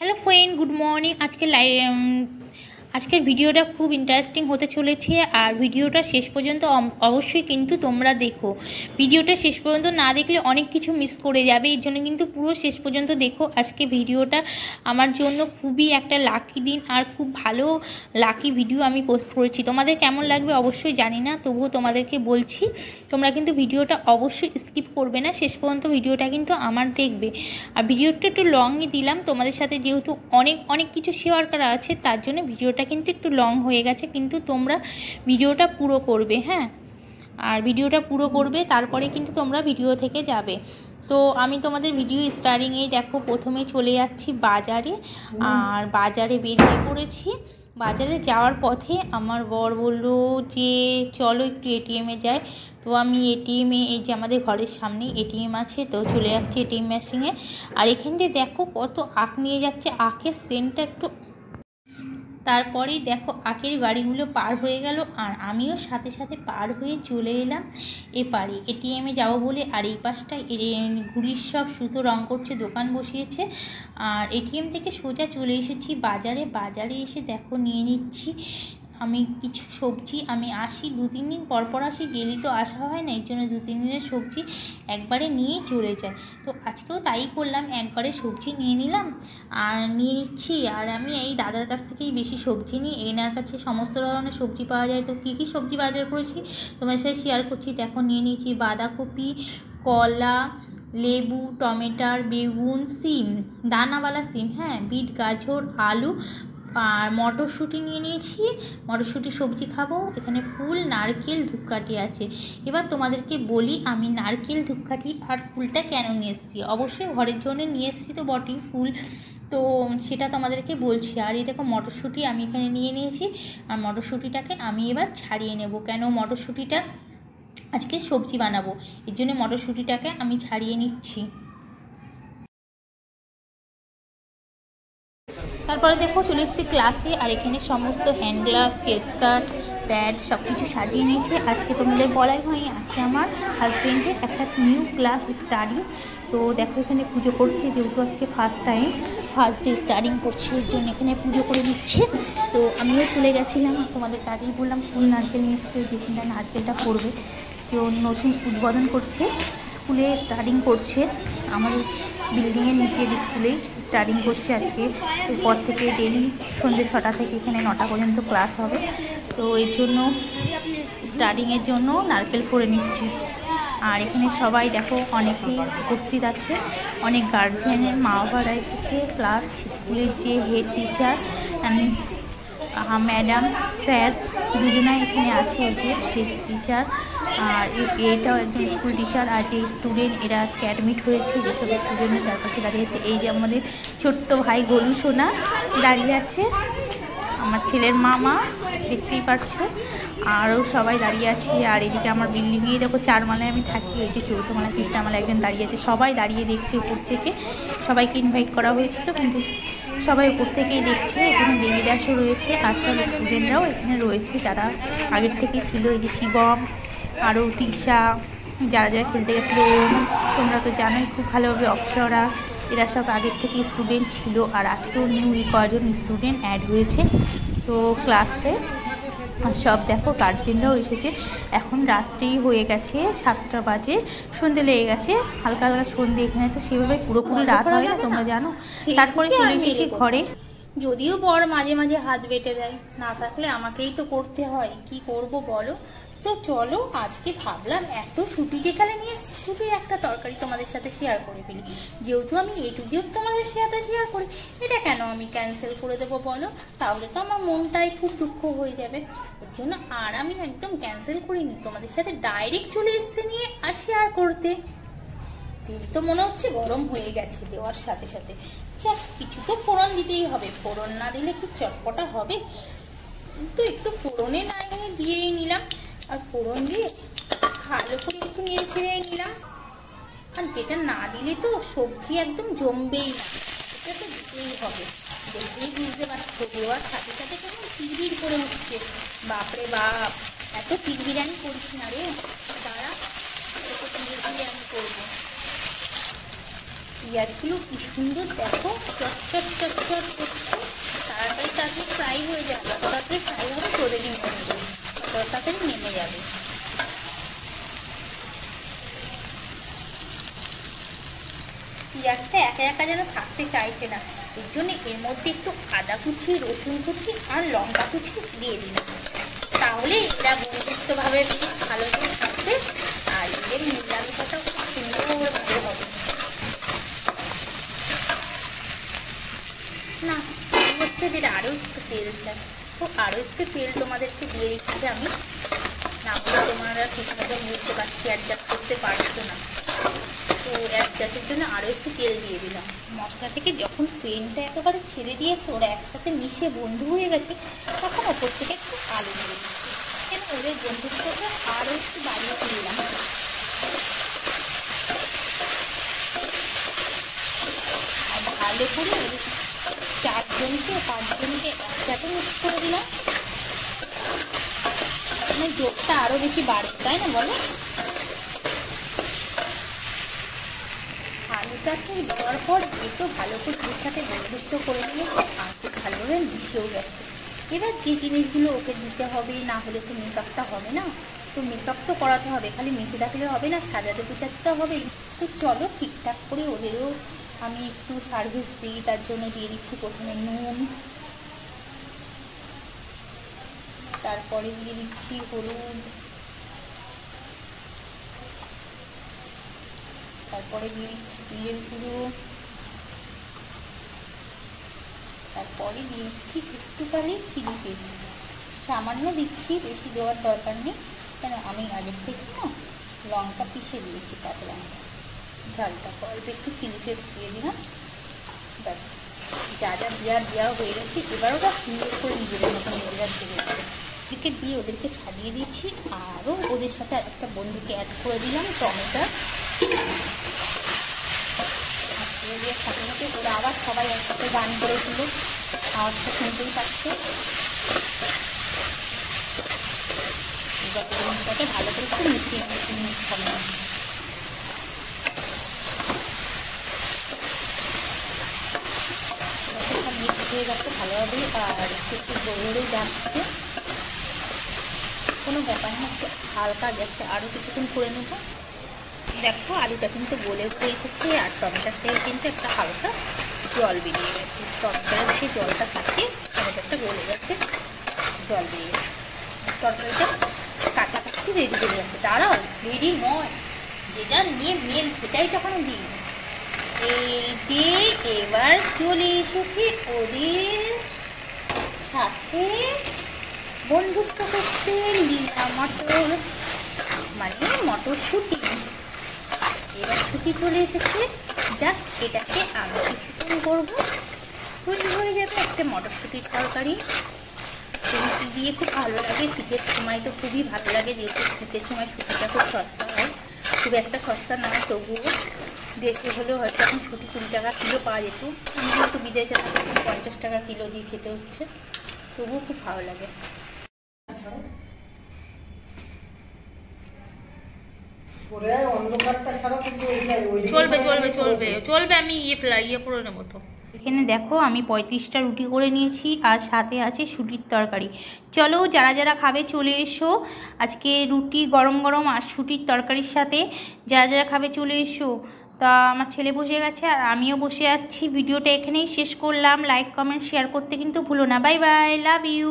Hello friend, good morning. আজকের ভিডিওটা খুব ইন্টারেস্টিং হতে চলেছে আর ভিডিওটা শেষ পর্যন্ত অবশ্যই কিন্তু তোমরা দেখো। ভিডিওটা শেষ পর্যন্ত না দেখলে অনেক কিছু মিস করে যাবে, এর জন্য কিন্তু পুরো শেষ পর্যন্ত দেখো। আজকে ভিডিওটা আমার জন্য খুবই একটা লাকি দিন আর খুব ভালো লাকি ভিডিও আমি পোস্ট করেছি। তোমাদের কেমন লাগবে অবশ্যই জানি না, তবুও তোমাদেরকে বলছি তোমরা কিন্তু ভিডিওটা অবশ্যই স্কিপ করবে না, শেষ পর্যন্ত ভিডিওটা কিন্তু আমার দেখবে। আর ভিডিওটা একটু লংই দিলাম তোমাদের সাথে, যেহেতু অনেক কিছু শেয়ার করা আছে তার জন্য ভিডিওটা কিন্তু একটু লং হয়ে গেছে, কিন্তু তোমরা ভিডিওটা পুরো করবে। হ্যাঁ, আর ভিডিওটা পুরো করবে, তারপরে কিন্তু তোমরা ভিডিও থেকে যাবে। তো আমি তোমাদের ভিডিও স্টার্টিংয়েই দেখো প্রথমে চলে যাচ্ছি বাজারে, আর বাজারে বেরিয়ে পড়েছি। বাজারে যাওয়ার পথে আমার বর বললো যে চলো একটু এটিএমে যাই। তো আমি এটিএমে, এই যে আমাদের ঘরের সামনে এটিএম আছে, তো চলে যাচ্ছি এটিএম মেশিনে। আর এখান দিয়ে দেখো কত আখ নিয়ে যাচ্ছে, আখের সেন্টটা একটু। তারপরেই দেখো আখের গাড়িগুলো পার হয়ে গেল, আর আমিও সাথে সাথে পার হয়ে চলে এলাম এপারে এটিএমে যাবো বলে। আর এই পাশটায় ঘুড়ির সব সুতো রং করছে, দোকান বসিয়েছে। আর এটিএম থেকে সোজা চলে এসেছি বাজারে এসে দেখো নিয়ে নিচ্ছি আমি কিছু সবজি। আমি আসি 2-3 দিন পর আসি, গেলেই তো আসা হয় না, এর জন্য 2-3 দিনের সবজি একবারে নিয়েই চলে যায়। তো আজকেও তাই করলাম, একবারে সবজি নিয়ে নিলাম আর নিয়ে নিচ্ছি। আর আমি এই দাদার কাছ থেকেই বেশি সবজি নিই, এনার কাছে সমস্ত ধরনের সবজি পাওয়া যায়। তো কী কী সবজি বাজার করেছি তোমার সাথে শেয়ার করছি। দেখো নিয়ে নিয়েছি বাঁধাকপি, কলা, লেবু, টমেটো, বেগুন, সিম, দানাওয়ালা সিম, হ্যাঁ, বিট, গাজর, আলু আর মটরশুঁটি নিয়ে নিয়েছি। মটরশুঁটি সবজি খাবো। এখানে ফুল, নারকেল, ধূপকাঠি আছে। এবার তোমাদেরকে বলি আমি নারকেল, ধূপকাঠি আর ফুলটা কেন নিয়ে এসেছি। অবশ্যই ঘরের জন্য নিয়ে এসেছি তো বটেই ফুল, তো সেটা তোমাদেরকে বলছি। আর এই দেখো মটরশুঁটি আমি এখানে নিয়ে নিয়েছি, আর মটরশুঁটিটাকে আমি এবার ছাড়িয়ে নেব। কেন মটরশুঁটিটা আজকে সবজি বানাবো, এর জন্য মটরশুঁটিটাকে আমি ছাড়িয়ে নিচ্ছি। তারপরে দেখো চলে এসেছি ক্লাসে, আর এখানে সমস্ত hand gloves, chest guard, pad সব কিছু সাজিয়ে নিয়েছি। আজকে তোমাদের বলাই হয়নি, আজকে আমার হাজব্যান্ডের একটা নিউ ক্লাস স্টাডি। তো দেখো এখানে পুজো করছে, যেহেতু আজকে ফার্স্ট ডে স্টার্টিং করছে, এর জন্য এখানে পুজো করে দিচ্ছে। তো আমিও চলে গেছিলাম, তোমাদের আগেই বললাম ফুল নারকেল নিয়ে এসেছে, যেখানটা নারকেলটা পড়বে। তো নতুন উদ্বোধন করছে, স্কুলে স্টার্টিং করছে, আমাদের বিল্ডিংয়ের নিচের স্কুলেই স্টার্টিং করছে আজকে। এরপর থেকে ডেলি সন্ধ্যে 6টা থেকে এখানে 9টা পর্যন্ত ক্লাস হবে। তো এর জন্য স্টার্টিংয়ের জন্য নারকেল করে নিচ্ছি। আর এখানে সবাই দেখো অনেকেই উপস্থিত আছে, অনেক গার্জিয়ানের মা বাবারা এসেছে, প্লাস স্কুলের যে হেড টিচার ম্যাডাম, স্যার দুজনাই এখানে আছে। এই যে হেড টিচার আর এটাও একজন স্কুল টিচার। আর যে স্টুডেন্ট এরা আজকে অ্যাডমিট হয়েছে, যেসব স্টুডেন্টের চারপাশে দাঁড়িয়ে আছে, এই যে আমাদের ছোট্ট ভাই গোলু সোনা দাঁড়িয়ে আছে, আমার ছেলের মামা দেখতেই পাচ্ছো, আরও সবাই দাঁড়িয়ে আছে। আর এদিকে আমার বিল্ডিংয়েই দেখো 4 মালায় আমি থাকি, এই যে 4th মালা 3টা মালা একজন দাঁড়িয়ে আছে, সবাই দাঁড়িয়ে দেখছে উপর থেকে। সবাইকে ইনভাইট করা হয়েছিল কিন্তু সবাই উপর থেকেই দেখছে। এখানে দেবীদাসও রয়েছে, আর সব স্টুডেন্টরাও এখানে রয়েছে যারা আগের থেকে ছিল। এই যে শিবম, আরও তৃষা, যারা খেলতে গেছিলো, তোমরা তো জানোই খুব ভালোভাবে, অক্ষরা, এরা সব আগের থেকে স্টুডেন্ট ছিল। আর আজকেও নিউ কজন স্টুডেন্ট অ্যাড হয়েছে তো ক্লাসে। আর সব দেখো গার্জেনরাও এসেছে। এখন রাত্রেই হয়ে গেছে, 7টা বাজে, সন্ধে লেগে গেছে, হালকা হালকা সন্ধে। এখানে তো সেভাবে পুরোপুরি রাত হয় না, তোমরা জানো। তারপরে চলে এসেছি ঘরে। যদিও বর মাঝে মাঝে হাত বেটে দেয়, না থাকলে আমাকেই তো করতে হয়, কি করব বলো। তো চলো আজকে ভাবলাম এত ছুটি যেখানে নিয়ে ছুটির একটা তরকারি তোমাদের সাথে শেয়ার করে ফেলি। যেহেতু আমি A to Z তোমাদের সাথে শেয়ার করি, এটা কেন আমি ক্যান্সেল করে দেবো বলো, তাহলে তো আমার মনটাই খুব দুঃখ হয়ে যাবে। এর জন্য আর আমি একদম ক্যান্সেল করিনি, তোমাদের সাথে ডাইরেক্ট চলে এসছে নিয়ে আর শেয়ার করতে। তেল তো মনে হচ্ছে গরম হয়ে গেছে দেওয়ার সাথে সাথে। যাক, কিছু তো ফোড়ন দিতেই হবে, ফোড়ন না দিলে কি চটপটা হবে। তো একটু ফোড়নে না দিয়েই নিলাম, আর ফোড়ন দিয়ে ভালো করে একটু নেড়ে ছেড়ে নিলাম। আর যেটা না দিলে তো সবজি একদম জমবেই না, এটা তো দিতেই হবে। দেখলেই বুঝতে পারছো দেওয়ার সাথে সাথে কেমন কিরবির করে উঠছে। বাপরে বাপ, এত কিরবিরানি করছি না রে, দাঁড়া এত কিরবিরানি করবো। পেঁয়াজগুলো কি সুন্দর দেখো, চটচট চটচট করছে। তাড়াতাড়ি তাড়াতাড়ি ফ্রাই হয়ে যাবে, তাড়াতাড়ি ফ্রাই হবে তোদেরই মনে করবে, তাড়াতাড়ি নেমে যাবে। পেঁয়াজটা একা একা যেন থাকতে চাইছে না, এর জন্য এর মধ্যে একটু আদা কুচি, রসুন কুচি আর লঙ্কা কুচি দিয়ে দিলাম। তাহলে এরা বন্ধুত্বভাবে বেশ ভালো করে থাকবে আর এদের নিরামিষটাও খুব সুন্দরভাবে হবে। না হচ্ছে যে আরও একটু তেল চাই, তো আরও একটু তেল তোমাদেরকে দিয়ে দিচ্ছি আমি, না হলে তোমরা ঠিক মতো বুঝতে পারছি অ্যাডজাস্ট করতে পারছো না। তো অ্যাডজাস্টের জন্য আরও একটু তেল দিয়ে দিলাম। মশলা থেকে যখন সেন্টটা একেবারে ছেড়ে দিয়েছে, ওরা একসাথে মিশে বন্ধু হয়ে গেছে, তখন ওপর থেকে একটু আলু দিয়ে দিচ্ছি। কেন ওদের বন্ধুত্বটা আরও একটু বাড়িয়ে দিলাম। আর ভালো করে ওদের 4জনকে 5জনকে একসাথে মিক্স করে দিলাম, মানে জোরটা আরও বেশি বাড়বে, তাই না বলো? আলুটাকে দেওয়ার পর একটু ভালো করে ওর সাথে বন্ধুত্ব করে নিয়েছে আর খুব ভালোভাবে মিশিয়েও গেছে। এবার যে জিনিসগুলো ওকে দিতে হবে, না হলে তো মেকআপটা হবে না, তো মেকআপ তো করাতে হবে, খালি মিশে থাকলে হবে না, সাজাতে গুছাতে হবে। তো চলো ঠিকঠাক করে ওদেরও আমি একটু সার্ভিস দিই, তার জন্য দিয়ে দিচ্ছি প্রথমে নুন, তারপরে দিয়ে দিচ্ছি হলুদ, তারপরে দিয়ে দিচ্ছি জিরের গুঁড়ো, তারপরে দিয়ে দিচ্ছি একটুখানি চিলি পেস্ট, সামান্য দিচ্ছি, বেশি দেওয়ার দরকার নেই, কেন আমি আগের থেকে না লঙ্কা পিষে দিয়েছি, কাঁচা লঙ্কা ঝালটা, অল্প একটু চিলি পেস্ট দিয়ে দিলাম, ব্যাস যা যা দেওয়া হয়ে গেছে। এবার ওরা সুন্দর করে নিজেদের মতো নিজেরা ছেড়ে দেবে। ওদেরকে দিয়ে ওদেরকে সাজিয়ে দিয়েছি, আরও ওদের সাথে একটা বন্ধুকে অ্যাড করে দিলাম, টমেটো। সাথে সাথে ওরা আবার সবাই একসাথে গান করেছিল, আওয়াজটা শুনতেই পাচ্ছে। এবার জিনিসটাকে ভালো করে একটু মিশিয়ে হবে, সব মিক্স হয়ে যাচ্ছে ভালোভাবে, আর একটু একটু গড়ে যাচ্ছে, কোনো ব্যাপার না, একটু হালকা গ্যাসে আরও কিছুক্ষণ করে নেবো। দেখো আলুটা কিন্তু গলে উঠে এসেছে, আর টমেটোর থেকে কিন্তু একটা হালকা জল বেরিয়ে গেছে, টমেটোর যে জলটা থাকে টমেটোটা গলে গেছে, জল বেরিয়ে গেছে, তরকারিটা কাছাকাছি রেডি হয়ে যাচ্ছে। দাঁড়াও, রেডি নয়, যেটা নিয়ে মেন সেটাই তখন দিই। এই যে এবার চলে এসেছি ওদের সাথে বন্ধুত্ব করতে, লীলা মটর মানে মটরশুঁটি। এবার ছুটি চলে এসেছে, জাস্ট এটাকে আমি কিছুক্ষণ করবো, তৈরি হয়ে যাবে একটা মটরশুঁটির তরকারি। রুটি দিয়ে খুব ভালো লাগে, শীতের সময় তো খুবই ভালো লাগে, যেহেতু শীতের সময় ছুটিটা খুব সস্তা হয়, খুব একটা সস্তা নয়, তবুও দেশে হলেও হয়তো এখন ছুটি 20 টাকা কিলো পাওয়া যেত, যেহেতু বিদেশে থাকতে 50 টাকা কিলো দিয়ে খেতে হচ্ছে, তবুও খুব ভালো লাগে। চলবে চলবে চলবে চলবে, আমি ইয়ে করে নেবো তো। এখানে দেখো আমি 35টা রুটি করে নিয়েছি, আর সাথে আছে শুটির তরকারি। চলো যারা যারা খাবে চলে এসো, আজকে রুটি গরম গরম আর শুটির তরকারির সাথে যারা যারা খাবে চলে এসো। তা আমার ছেলে বসে গেছে আর আমিও বসে আছি। ভিডিওটা এখানেই শেষ করলাম, লাইক কমেন্ট শেয়ার করতে কিন্তু ভুলো না। Bye bye, love you.